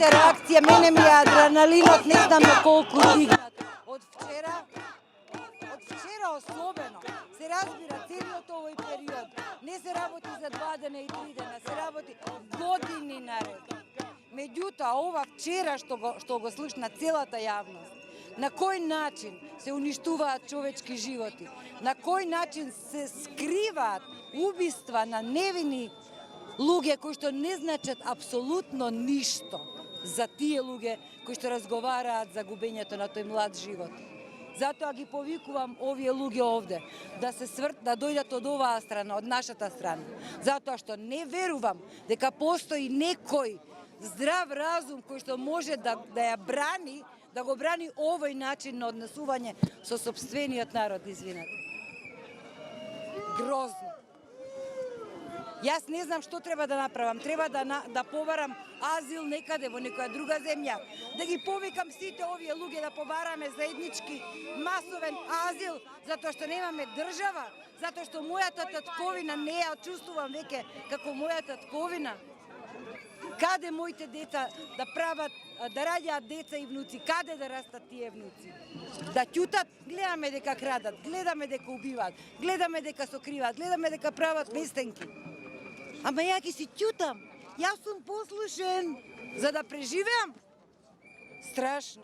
моите реакcije, мене ми е адреналинот не знам на колку дигнат. Од вчера особено, се разбира целиот овој период, не се работи за 2 дена и 3 дена, се работи години наред. Меѓутоа, ова вчера што го слушна целата јавност, на кој начин се уништуваат човечки животи, на кој начин се скриваат убиства на невини луѓе кои што не значат апсолутно ништо за тие луѓе кои што разговараат за губењето на тој млад живот. Затоа ги повикувам овие луѓе овде да да дојдат од оваа страна, од нашата страна. Затоа што не верувам дека постои некој здрав разум кој што може да ја брани, да го брани овој начин на однесување со сопствениот народ, извинете. Грозно. Јас не знам што треба да направам. Треба да побарам азил некаде во некоја друга земја, да ги повикам сите овие луѓе да побараме заеднички масовен азил, затоа што немаме држава, затоа што мојата татковина не ја чувствувам веќе како моја татковина. Каде моите деца да прават, да раѓаат деца и внуци, каде да растат тие внуци? Да ќутат, гледаме дека крадат, гледаме дека убиваат, гледаме дека сокриваат, гледаме дека прават местенки. Ама ја ги си ќутам, јас сум послушен за да преживеам. Страшно.